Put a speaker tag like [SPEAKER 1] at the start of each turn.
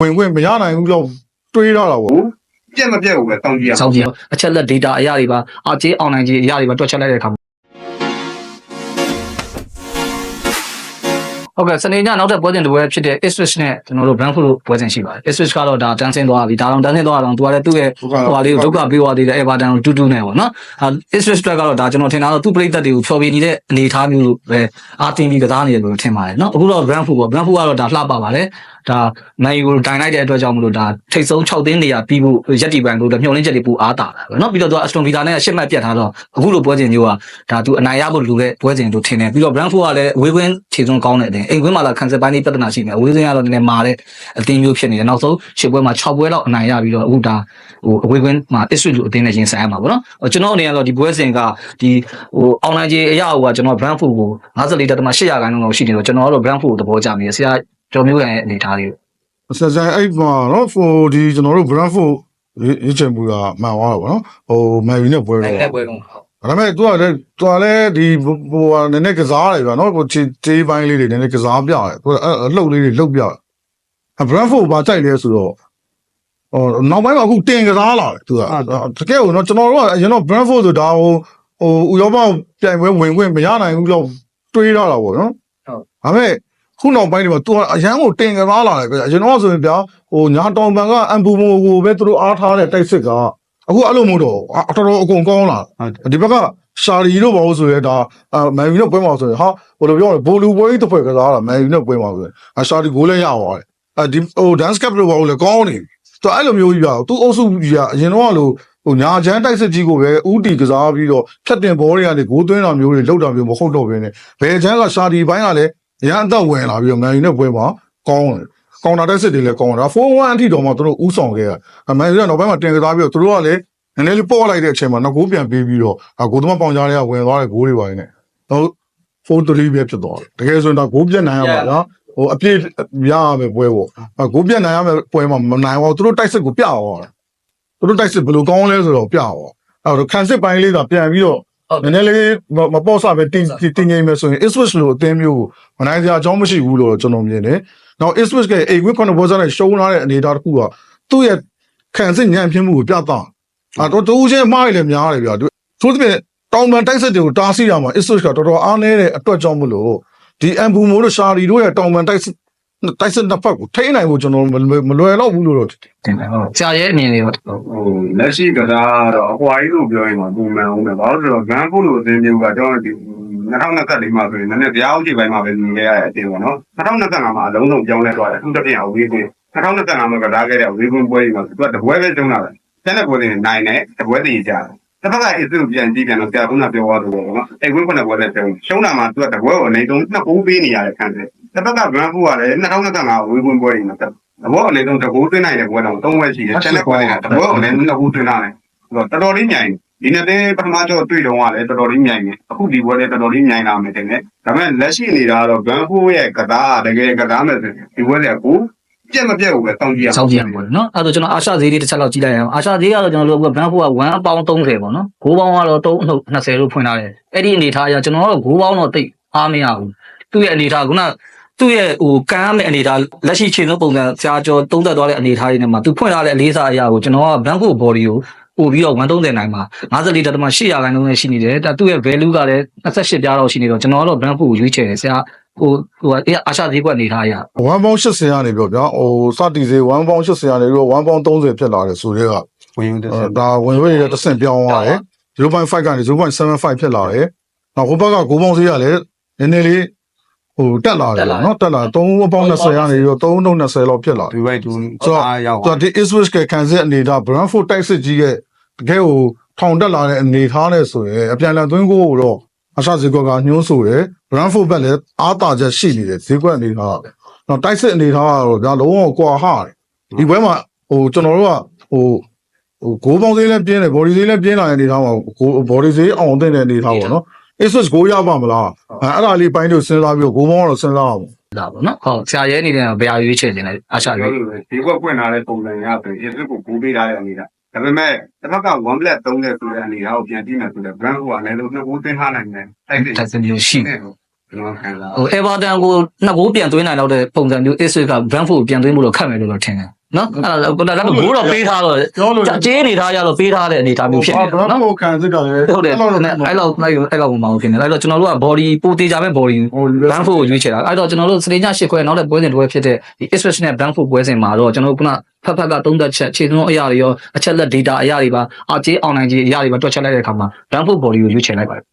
[SPEAKER 1] ဝင်ခွင့်မရနိုင်ဘူးလို့တွေးရတာပေါ့ပ
[SPEAKER 2] ြက်မပြက်ကိုပဲတောင်းကြည့်ရအောင်
[SPEAKER 3] စောင့်ကြည့်အချက်လက် data အရာတွေပါအကျေး online ကြီးအရာတွေပါတွက်ချက်လိုက်တဲ့အခါဟုတ်ကဲ့စနေညနောက်ထပ်ပွဲစဉ်တစ်ပွဲဖြစ်တဲ့ Ipswich နဲ့ကျွန်တော်တို့ Brentford ပွဲစဉ်ရှိပါတယ် Ipswich ကတော့ဒါတန်းဆင်းသွားပြီဒါတော့တန်းဆင်းသွားတော့သူကလည်းသူ့ရဲ့ဟိုဟာလေးကိုဒုက္ခပေးသွားသေးတယ် Everton ကို2-2နဲ့ပေါ့နော် Ipswich အတွက်ကတော့ဒါကျွန်တော်ထင်တာတော့သူ့ပရိသတ်တွေကိုဖြော်ပြနေတဲ့အနေအထားမျိုးလို့ပဲအားတင်းပြီးကစားနေတယ်လို့ထင်ပါတယ်နော်အခုတော့ Brentford ပေါ့ Brentford ကတော့ဒါလှပပါတယ်ဒါနိုင်ယူကိုတိုင်လိုက်တဲ့အတွက်ကြောင့်မလို့ဒါထိတ်ဆုံး6သင်းနေရာပြီးဖို့ရက်တီပိုင်းလို့မျှော်လင့်ချက်တွေပူအားတာလာပဲเนาะပြီးတော့သူက Aston Villa နဲ့8မှတ်ပြတ်ထားတော့အခုလိုပွဲစဉ်မျိုးကဒါသူအနိုင်ရဖို့လူတဲ့ပွဲစဉ်တို့ထင်တယ်ပြီးတော့ Brentford ကလည်းအဝေးကွင်းခြေစွမ်းကောင်းတဲ့အတင်းအိမ်ကွင်းမှာလာခံစစ်ပိုင်းလေးပြဿနာရှိနေအဝေးကွင်းကတော့နည်းနည်းမာတဲ့အတင်းမျိုးဖြစ်နေတယ်နောက်ဆုံးရှစ်ပွဲမှာ6ပွဲလောက်အနိုင်ရပြီးတော့အခုဒါဟိုအဝေးကွင်းမှာ Ipswich လိုအတင်းနဲ့ရင်ဆိုင်ရမှာပေါ့เนาะကျွန်တော်အနေနဲ့တော့ဒီပွဲစဉ်ကဒီဟို online ကြီးအရာဟိုကကျွန်တော် Brentford ကို54.8%လောက်ရှိနေတော့ကျွန်တော်ကတော့ Brentford ကိုသဘောကျမိတယ်ဆရာကျော်မျိုးရဲ့အနေထားလေးဆ
[SPEAKER 1] က်ဆိုင်အဲ့မှာနော်ဒီကျွန်တော်တို့ Brentford ရေးချင်မှုကမှန်သွားတော့ဗောနော်ဟိုMan U နဲ့ပွဲတော့
[SPEAKER 3] အဲ့ပွဲတော့
[SPEAKER 1] ဒါပေမဲ့သူကလည်းဒီဟိုနည်းနည်းကစားတယ်ဗျာနော်ကိုတေးပိုင်းလေးတွေနည်းနည်းကစားပြတယ်သူအလှုပ်လေးတွေလှုပ်ပြတယ် Brentford ဘာကြိုက်လဲဆိုတော့နောက်ပိုင်းမှာအခုတင်ကစားလာတယ်သူကတကယ်ကိုနော်ကျွန်တော်တို့ကအရင်တော့ Brentford ဆိုတာဟိုဥရောပပြိုင်ပွဲဝင်ခွင့်မရနိုင်ဘူးလို့တွေးရတာဗောနော်
[SPEAKER 3] ဟုတ်
[SPEAKER 1] ဒါပေမဲ့ခုနောက်ပိုင်းတွေမှာသူကအရန်ကိုတင်ကစားလာတယ်ဗျာကျွန်တော်ဆိုရင်ဗျာဟိုညာတောင်ပံကအမ်ဘူမိုကိုပဲသူတို့အားထားတဲ့တိုက်စစ်ကအခုအဲ့လိုမဟုတ်တော့တော်တော်အကုန်ကောင်းလာဒီဘက်ကရှာရီတို့ဘာလို့ဆိုရဲဒါMan U နဲ့ပွဲမှာဆိုရင်ဟာဘယ်လိုပြောလဲဘိုလူပွဲကြီးတစ်ဖွဲ့ကစားတာMan U နဲ့ပွဲမှာဆိုရင်ရှာရီဂိုးလည်းရသွားတယ်ဒီဟို dance cap တို့ဘာလို့လဲကောင်းနေသူအဲ့လိုမျိုးကြီးဗျာသူအုပ်စုကြီးကအရင်တော့လို့ဟိုညာချမ်းတိုက်စစ်ကြီးကိုပဲဥတီကစားပြီးတော့ဖြတ်တင်ဘောတွေကနေဂိုးသွင်းတာမျိုးတွေလောက်တာမျိုးမဟုတ်တော့ဘဲနဲ့ဘယ်ချမ်းကရှာရီဘိုင်းကလည်းရန်အသက်ဝင်လာပြီးတော့ Man U နဲ့ပွဲမှာကောင်းတယ်ကောင်တာတက်စစ်တွေလည်းကောင်းတာ4-1အထိတော့မှသူတို့ဥဆောင်ခဲ့တာMan U ကနောက်ပိုင်းမှာတင်ကစားပြီးတော့သူတို့ကလည်းနည်းနည်းလေးပေါ့လိုက်တဲ့အချိန်မှာနောက်ဂိုးပြန်ပေးပြီးတော့ဂိုးသမားပေါင်ကြားတွေကဝင်သွားတဲ့ဂိုးတွေပါနေတော့4-3ပဲဖြစ်သွားတယ်တကယ်ဆိုရင်ဒါဂိုးပြတ်နိုင်ရပါလားဟိုအပြည့်ရရမယ်ပွဲပေါ့ဂိုးပြတ်နိုင်ရမယ်ပွဲမှာမနိုင်ဘူးသူတို့တိုက်စစ်ကိုပြသွားတာသူတို့တိုက်စစ်ဘယ်လိုကောင်းလဲဆိုတော့ပြသွားအဲ့တော့ခံစစ်ပိုင်းလေးကပြန်ပြီးတော့နည်းနည်းလေးမပေါ့ဆပဲတင်းငိမ့်မယ်ဆိုရင် Ipswich လိုအသင်းမျိုးကိုမနိုင်စရာအကြောင်းမရှိဘူးလို့ကျွန်တော်မြင်တယ်။နောက် Ipswich ကအိမ်ဝင်း9ဘောစားနဲ့ရှုံးလာတဲ့အနေအထားတစ်ခုကသူ့ရဲ့ခံစစ်ညံ့ဖျင်းမှုကိုပြသတော့တူးချင်းမှားရည်လည်းများတယ်ဗျာ။သူတို့ပြင်တောင်ပန်တိုက်စစ်တွေကိုတားဆီးရမှာ Ipswich ကတော်တော်အားနည်းတဲ့အတွက်ကြောင့်မလို့ဒီအမ်ဘူမိုတို့ရှာရီတို့ရဲ့တောင်ပန်တိုက်စစ်နှစ်ဖက်ကိုထိန်းနိုင်ဖို့ကျွန်တော်မလွယ်တော့ဘူးလို့တော့တ
[SPEAKER 3] င်တယ်ဟုတ်ဆရာရဲ့အမြင်လေးတော့ဟ
[SPEAKER 2] ိုလက်ရှိကစားတော့အကွာကြီးလို့ပြောရင်တော့ပုံမှန်အောင်ပဲဘာလို့ဆိုတော့ Brentford လို့အသင်းမျိုးကကျွန်တော်ဒီ2024မှာဆိုရင်လည်းတရားဥပဒေပိုင်းမှာပဲမြင်ခဲ့ရတဲ့အတင်းပေါ့နော်2025မှာအလုံးစုံပြောင်းလဲသွားတယ်သူတစ်ပြင်အဝေးကွင်း2025မှာကစားခဲ့တဲ့အဝေးကွင်းပွဲတွေမှာသူကတပွဲပဲတုံးလာတယ်ကျန်တဲ့ပွဲတွေနိုင်တယ်တပွဲတည်ကြတယ်တစ်ဖက်ကအေးသူပြန်ကြည့်ပြန်တော့ကြာခုနပြောသွားတယ်ပေါ့နော်အဲ့ကွင်း9ပွဲနဲ့တုံးရှုံးတာမှာသူကတပွဲကိုအနေဆုံး2ဂိုးပေးနေရတဲ့ခံတယ်တစ်ဖက်က Brentford ကလည်း2025အဝေးကွင်းပွဲတွေမှာတဘောအနေဆုံးတကူသွင်းနိုင်တဲ့ပွဲတော့3ပွဲရှိတယ်ကျန်တဲ့ပွဲတွေကတဘောအနေနဲ့2ခုသွင်းလာတယ်ဆိုတော့တော်တော်လေးမြိုင်ဒီနေ့တည်းပထမကျော်တွေ့တော့ကလည်းတော်တော်လေးမြိုင်နေအခုဒီပွဲလည်းတော်တော်လေးမြိုင်လာမယ်တင်တယ်ဒါပေမဲ့လက်ရှိနေတာကတော့ Brentford ရဲ့ကစားတကယ်ကစားမယ်ဆိုဒီပွဲတွေကကိုပြက်မပြက်ကိုပဲတောင်းကြည့်ရအောင်
[SPEAKER 3] စောင့်ကြည့်ရမှာပေါ့နော်အဲ့တော့ကျွန်တော်အာရှဈေးလေးတစ်ချက်လောက်ကြည့်လိုက်အောင်အာရှဈေးကတော့ကျွန်တော်တို့က Brentford က1ပေါင်း30ပေါ့နော်ဂိုးပေါင်းကတော့320လို့ဖွင့်ထားတယ်အဲ့ဒီအနေထားအရကျွန်တော်တို့ဂိုးပေါင်းတော့တိတ်အားမရဘူးသူ့ရဲ့အနေထားကသူ့ရဲ့ဟိုကမ်းမဲ့အနေထားလက်ရှိချိန်ဆုံးပုံစံဆရာကျော်သုံးသက်သွားတဲ့အနေထားတွေနဲ့မှာသူဖွင့်ထားတဲ့အလေးစားအရာကိုကျွန်တော်က Brentford body ကိုပို့ပြီးတော့130နိုင်မှာ54.8%နဲ့ရှိနေတယ်ဒါသူ့ရဲ့ value ကလည်း28ပြားတော့ရှိနေတော့ကျွန်တော်ကတော့ Brentford ကိုရွေးချယ်တယ်ဆရာဟိုအာရှဈေးကွက်အနေထားအရ
[SPEAKER 1] 1ပေါင်း80ကနေပြောဗျာဟိုစတီဈေး1ပေါင်း80ကနေပြီးတော့1ပေါင်း30ဖြစ်လာတယ်ဆိုတော့ဒါဝင်ရွေးရတဲ့တစ်ဆင့်ပြောင်းသွားတယ်0.5ကနေ0.75ဖြစ်လာတယ်နောက်ဟိုဘက်ကဂိုးပေါင်းဈေးကလည်းနည်းနည်းလေးဟိုတက်လာတယ်နော်တက်လာ3ပေါင်း20ကနေပြီးတော့320လောက်ဖြစ်လာတယ်
[SPEAKER 2] ဒီဘက်သူအားရောက်ဆ
[SPEAKER 1] ိုတော့ဒီ Ipswich ကခံစစ်အနေထား Brentford တိုက်စစ်ကြီးရဲ့တကယ်ကိုထောင်တက်လာတဲ့အနေထားနဲ့ဆိုရင်အပြန်အလှန်သွင်းကိုတော့အရှဈေးကွက်ကညှိုးဆိုတယ် Brentford ဘက်လည်းအားတာချက်ရှိနေတယ်ဈေးကွက်အနေထားတော့တိုက်စစ်အနေထားကတော့ဒါလုံးဝကွာဟတယ်ဒီဘက်မှာဟိုကျွန်တော်တို့ကဟိုဂိုးပေါင်းဈေးလည်းပြင်းတယ် body ဈေးလည်းပြင်းလာတဲ့အနေထားမှာ body ဈေးအောင်တဲ့အနေထားပေါ့နော်Ipswich ကိုရပါမလားအဲ့ဒါလေးပိုင်းတို့စဉ်းစားပြီးတော့ဂိုးမောင်းတော့စဉ်းစားအောင်လ
[SPEAKER 3] ာပါတော့ဟုတ်ဆရာရဲအနေနဲ့ဘယ်အရွေးချယ်နေလဲအာရှရွေး
[SPEAKER 2] ဒီကွက်ပွင့်လာတဲ့ပုံစံရဆိုရင် Ipswich ကိုပေးထားတဲ့အနေနဲ့ဒါပေမဲ့တစ်ဖက်က1 black 3နဲ့ဆိုတဲ့အနေအထားကိုပြန်ကြည့်မယ်ဆိုတော့ Brentford ကလည်းလို့2ခုသွင်းထားနိုင်တယ်
[SPEAKER 3] တိုက်စစ်မျိုးရှိ
[SPEAKER 2] ကျွန်တော်ခံစား
[SPEAKER 3] ဟို Everton ကိုနှစ်ဂိုးပြန်သွင်းနိုင်တော့တဲ့ပုံစံမျိုး Ipswich က Brentford ကိုပြန်သွင်းဖို့တော့ခက်မယ်လို့တော့ထင်တယ်နော်အဲ့ဒါတော့ဂိုးတော့ပေးထားတော့
[SPEAKER 1] ပြောလို့
[SPEAKER 3] ကြေးအနေထားရတော့ပေးထားတဲ့အနေထားမျိုးဖြစ်နေတယ်
[SPEAKER 1] နော်
[SPEAKER 3] နော်
[SPEAKER 1] ဟိုခံစစ်ကလည်း
[SPEAKER 3] ဟုတ်တယ်အဲ့လောက်မအောင်ဖြစ်နေအဲ့တော့ကျွန်တော်တို့က body ပိုတေးကြမဲ့ body Brentford ကိုရွေးချယ်တာအဲ့တော့ကျွန်တော်တို့စနေည8ခွဲနောက်တဲ့ပွဲစဉ်တစ်ပွဲဖြစ်တဲ့ဒီ Ipswich နဲ့ Brentford ပွဲစဉ်မှာတော့ကျွန်တော်တို့ကဖက်ကသုံးသက်ချက်ခြေသွင်းအရာတွေရောအချက်လက် data အရာတွေပါအကြေး online ကြီးအရာတွေပါတွက်ချက်လိုက်တဲ့အခါမှာ Brentford body ကိုရွေးချယ်လိုက်ပါတယ်